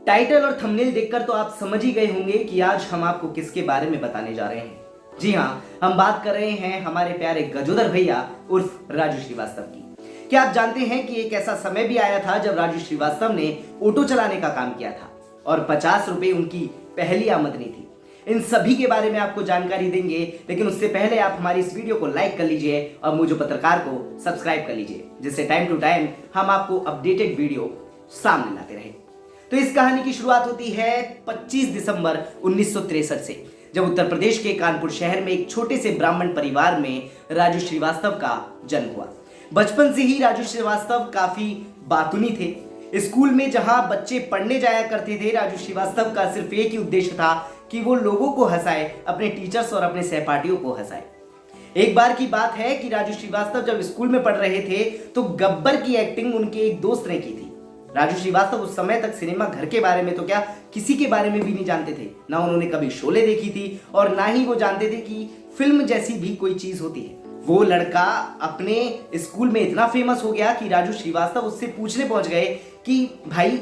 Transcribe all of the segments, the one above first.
Title और thumbnail देखकर तो आप समझ ही गए होंगे कि आज हम आपको किसके बारे में बताने जा रहे हैं। जी हाँ, हम बात कर रहे हैं हमारे प्यारे गजोदर भैया उर्फ राजू श्रीवास्तव की। क्या आप जानते हैं कि एक ऐसा समय भी आया था जब राजू श्रीवास्तव ने ऑटो चलाने का काम किया था और 50 रुपए उनकी पहली आमदनी थी। इन सभी के बारे में आपको जानकारी देंगे, लेकिन उससे पहले आप हमारी इस वीडियो को लाइक कर लीजिए और मुझे पत्रकार को सब्सक्राइब कर लीजिए, जिससे टाइम टू टाइम हम आपको अपडेटेड वीडियो सामने लाते रहे। तो इस कहानी की शुरुआत होती है 25 दिसंबर 1963 से, जब उत्तर प्रदेश के कानपुर शहर में एक छोटे से ब्राह्मण परिवार में राजू श्रीवास्तव का जन्म हुआ। बचपन से ही राजू श्रीवास्तव काफी बातूनी थे। स्कूल में जहां बच्चे पढ़ने जाया करते थे, राजू श्रीवास्तव का सिर्फ एक ही उद्देश्य था कि वो लोगों को हंसाए, अपने टीचर्स और अपने सहपाठियों को हंसाए। एक बार की बात है कि राजू श्रीवास्तव जब स्कूल में पढ़ रहे थे तो गब्बर की एक्टिंग उनके एक दोस्त ने की थी। राजू श्रीवास्तव उस समय तक सिनेमा घर के बारे में तो क्या किसी के बारे में भी नहीं जानते थे। ना उन्होंने कभी शोले देखी थी और ना ही वो जानते थे कि फिल्म जैसी भी कोई चीज होती है। वो लड़का अपने स्कूल में इतना फेमस हो गया कि राजू श्रीवास्तव उससे पूछने पहुंच गए कि भाई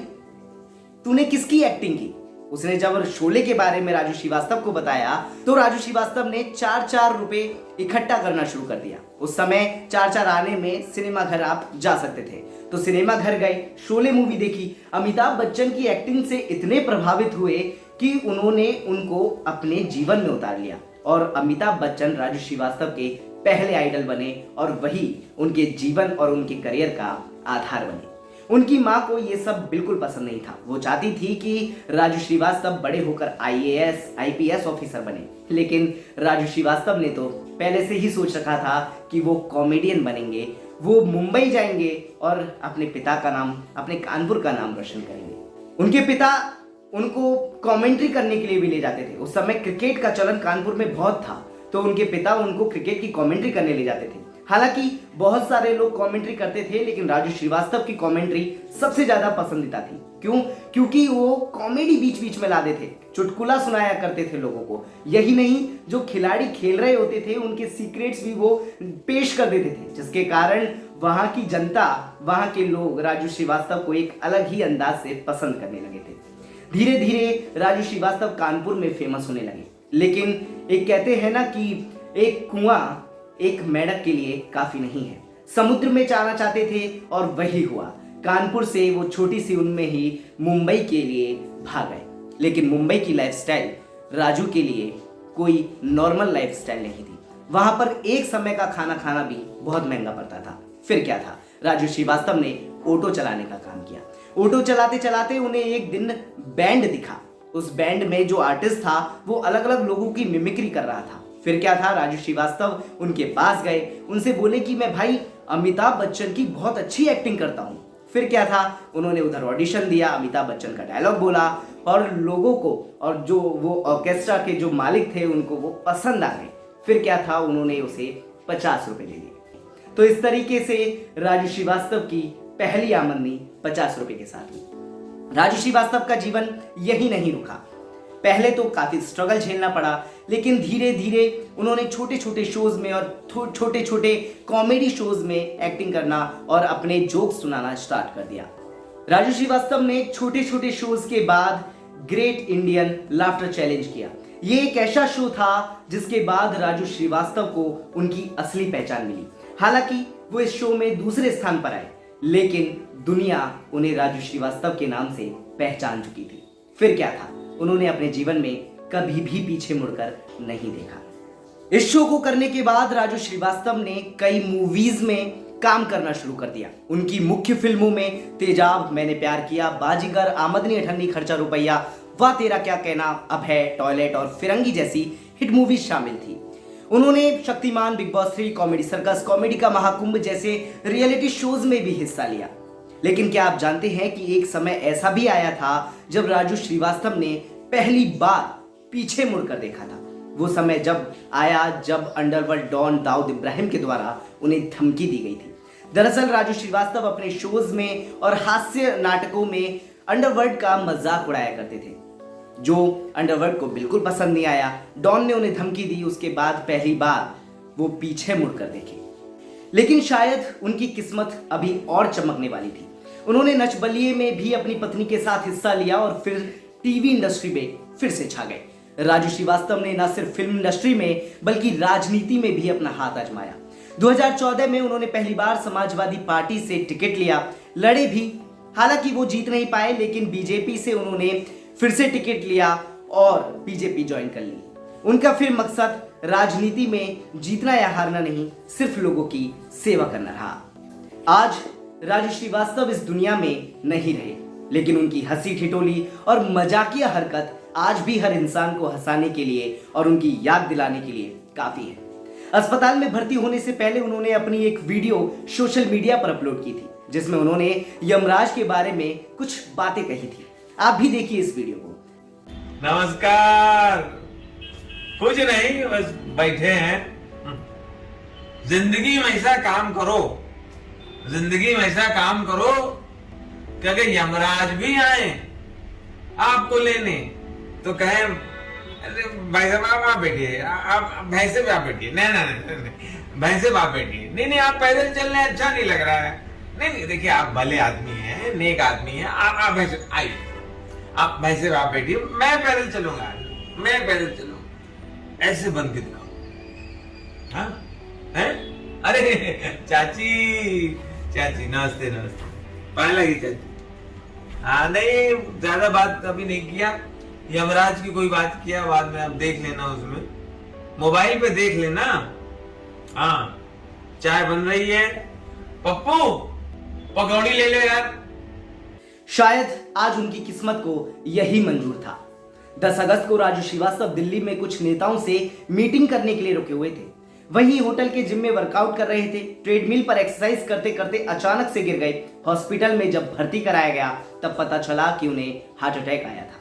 तूने किसकी एक्टिंग की। उसने जब शोले के बारे में राजू श्रीवास्तव को बताया तो राजू श्रीवास्तव ने 4-4 रुपए इकट्ठा करना शुरू कर दिया। उस समय 4-4 आने में सिनेमा घर आप जा सकते थे, तो सिनेमा घर गए, शोले मूवी देखी। अमिताभ बच्चन की एक्टिंग से इतने प्रभावित हुए कि उन्होंने उनको अपने जीवन में उतार लिया और अमिताभ बच्चन राजू श्रीवास्तव के पहले आइडल बने और वही उनके जीवन और उनके करियर का आधार बने। उनकी मां को यह सब बिल्कुल पसंद नहीं था। वो चाहती थी कि राजू श्रीवास्तव बड़े होकर IAS, IPS ऑफिसर बने, लेकिन राजू श्रीवास्तव ने तो पहले से ही सोच रखा था कि वो कॉमेडियन बनेंगे। वो मुंबई जाएंगे और अपने पिता का नाम, अपने कानपुर का नाम रोशन करेंगे। उनके पिता उनको कमेंट्री करने के लिए भी ले जाते थे। उस समय क्रिकेट का चलन कानपुर में बहुत था, तो उनके पिता उनको क्रिकेट की कमेंट्री करने ले जाते थे। हालांकि बहुत सारे लोग कमेंट्री करते थे, लेकिन राजू श्रीवास्तव की कमेंट्री सबसे ज्यादा पसंदीदा थी। क्यों? क्योंकि वो कॉमेडी बीच बीच में लाते थे, चुटकुला सुनाया करते थे लोगों को। यही नहीं, जो खिलाड़ी खेल रहे होते थे उनके सीक्रेट्स भी वो पेश कर देते थे, जिसके कारण वहां की जनता, वहां के लोग राजू श्रीवास्तव को एक अलग ही अंदाज से पसंद करने लगे थे। धीरे धीरे राजू श्रीवास्तव कानपुर में फेमस होने लगे, लेकिन एक कहते हैं ना कि एक कुआं एक मेंढक के लिए काफी नहीं है। समुद्र में जाना चाहते थे और वही हुआ। कानपुर से वो छोटी सी उम्र में ही मुंबई के लिए भाग गए, लेकिन मुंबई की लाइफस्टाइल राजू के लिए कोई नॉर्मल लाइफस्टाइल नहीं थी। वहां पर एक समय का खाना खाना भी बहुत महंगा पड़ता था। फिर क्या था, राजू श्रीवास्तव ने ऑटो चलाने का काम किया। ऑटो चलाते चलाते उन्हें एक दिन बैंड दिखा। उस बैंड में जो आर्टिस्ट था वो अलग अलग लोगों की मिमिक्री कर रहा था। फिर क्या था, राजू श्रीवास्तव उनके पास गए, उनसे बोले कि मैं भाई अमिताभ बच्चन की बहुत अच्छी एक्टिंग करता हूं। फिर क्या था, उन्होंने उधर ऑडिशन दिया, अमिताभ बच्चन का डायलॉग बोला और लोगों को और जो वो ऑर्केस्ट्रा के जो मालिक थे उनको वो पसंद आ गए। फिर क्या था, उन्होंने उसे 50 रुपए दे दिए। तो इस तरीके से राजू श्रीवास्तव की पहली आमदनी 50 रुपए के साथ हुई। राजू श्रीवास्तव का जीवन यही नहीं रुका। पहले तो काफी स्ट्रगल झेलना पड़ा, लेकिन धीरे धीरे उन्होंने छोटे छोटे शोज में और छोटे छोटे कॉमेडी शोज में एक्टिंग करना और अपने जोक्स सुनाना स्टार्ट कर दिया। राजू श्रीवास्तव ने छोटे छोटे शोज के बाद ग्रेट इंडियन लाफ्टर चैलेंज किया। ये एक ऐसा शो था जिसके बाद राजू श्रीवास्तव को उनकी असली पहचान मिली। हालांकि वो इस शो में दूसरे स्थान पर आए, लेकिन दुनिया उन्हें राजू श्रीवास्तव के नाम से पहचान चुकी थी। फिर क्या था, उन्होंने अपने जीवन में कभी भी पीछे मुड़कर नहीं देखा। इस शो को करने के बाद राजू श्रीवास्तव ने कई मूवीज में काम करना शुरू कर दिया। उनकी मुख्य फिल्मों में तेजाब, मैंने प्यार किया, बाजीगर, आमदनी अठन्नी, खर्चा रुपया, वाह तेरा क्या कहना, अब है, टॉयलेट और फिरंगी जैसी हिट मूवीज शामिल थी। उन्होंने Shaktimaan, big boss 3, comedy circus, comedy का महाकुंभ जैसे रियलिटी शोज में भी हिस्सा लिया। लेकिन क्या आप जानते हैं कि एक समय ऐसा भी आया था जब राजू श्रीवास्तव ने पहली बार पीछे मुड़कर देखा था। वो समय जब आया जब अंडरवर्ल्ड डॉन दाऊद इब्राहिम के द्वारा उन्हें धमकी दी गई थी। दरअसल राजू श्रीवास्तव अपने शोज में और हास्य नाटकों में अंडरवर्ल्ड का मजाक उड़ाया करते थे, जो अंडरवर्ल्ड को बिल्कुल पसंद नहीं आया। डॉन ने उन्हें धमकी दी, उसके बाद पहली बार वो पीछे मुड़कर देखे। लेकिन शायद उनकी किस्मत अभी और चमकने वाली थी। उन्होंने नच बलिए में भी अपनी पत्नी के साथ हिस्सा लिया और फिर टीवी इंडस्ट्री में फिर से छा गए। राजू श्रीवास्तव ने न सिर्फ फिल्म इंडस्ट्री में बल्कि राजनीति में भी अपना हाथ आजमाया। 2014 में उन्होंने पहली बार समाजवादी पार्टी से टिकट लिया, लड़े भी। हालांकि वो जीत नहीं पाए, लेकिन बीजेपी से उन्होंने फिर से टिकट लिया और बीजेपी ज्वाइन कर ली। उनका फिर मकसद राजनीति में जीतना या हारना नहीं, सिर्फ लोगों की सेवा करना रहा। आज राजू श्रीवास्तव इस दुनिया में नहीं रहे, लेकिन उनकी हंसी ठिठोली और मजाकिया हरकत आज भी हर इंसान को हंसाने के लिए और उनकी याद दिलाने के लिए काफी है। अस्पताल में भर्ती होने से पहले उन्होंने अपनी एक वीडियो सोशल मीडिया पर अपलोड की थी, जिसमें उन्होंने यमराज के बारे में कुछ बातें कही थी। आप भी देखिए इस वीडियो को। नमस्कार। कुछ नहीं, बस बैठे हैं। जिंदगी में ऐसा काम करो, जिंदगी में ऐसा काम करो कि अगर यमराज भी आए आपको लेने तो कहे अरे भाई साहब आप बैठिए, आप भैंसे पे आप बैठिए। नहीं भैंसे पे आप बैठिए। नहीं आप पैदल चलने अच्छा नहीं लग रहा है। नहीं देखिए, आप भले आदमी हैं, नेक आदमी हैं। आप भैंसे आइए, आप भैंसे पे आप बैठिए, मैं पैदल चलूंगा, मैं पैदल चलूंगा। ऐसे बन के दिखाओ। हाँ है? अरे चाची नमस्ते पाए लगी चाची। हाँ नहीं, ज्यादा बात कभी नहीं किया। यमराज की कोई बात किया बाद में आप देख लेना, उसमें मोबाइल पे देख लेना। हाँ चाय बन रही है, पप्पू पकौड़ी ले लो यार। शायद आज उनकी किस्मत को यही मंजूर था। 10 अगस्त को राजू श्रीवास्तव दिल्ली में कुछ नेताओं से मीटिंग करने के लिए रुके हुए थे। वहीं होटल के जिम में वर्कआउट कर रहे थे। ट्रेडमिल पर एक्सरसाइज करते करते अचानक से गिर गए। हॉस्पिटल में जब भर्ती कराया गया तब पता चला कि उन्हें हार्ट अटैक आया था।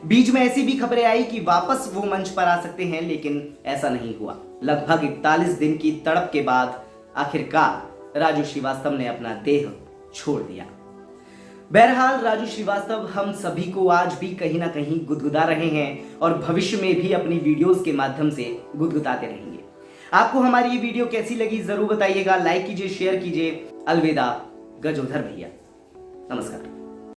बीच में ऐसी भी खबरें आई कि वापस वो मंच पर आ सकते हैं, लेकिन ऐसा नहीं हुआ। लगभग 41 दिन की तड़प के बाद आखिरकार राजू श्रीवास्तव ने अपना देह छोड़ दिया। बहरहाल राजू श्रीवास्तव हम सभी को आज भी कहीं ना कहीं गुदगुदा रहे हैं और भविष्य में भी अपनी वीडियोस के माध्यम से गुदगुदाते रहेंगे। आपको हमारी ये वीडियो कैसी लगी जरूर बताइएगा। लाइक कीजिए, शेयर कीजिए। अलविदा गजोधर भैया। नमस्कार।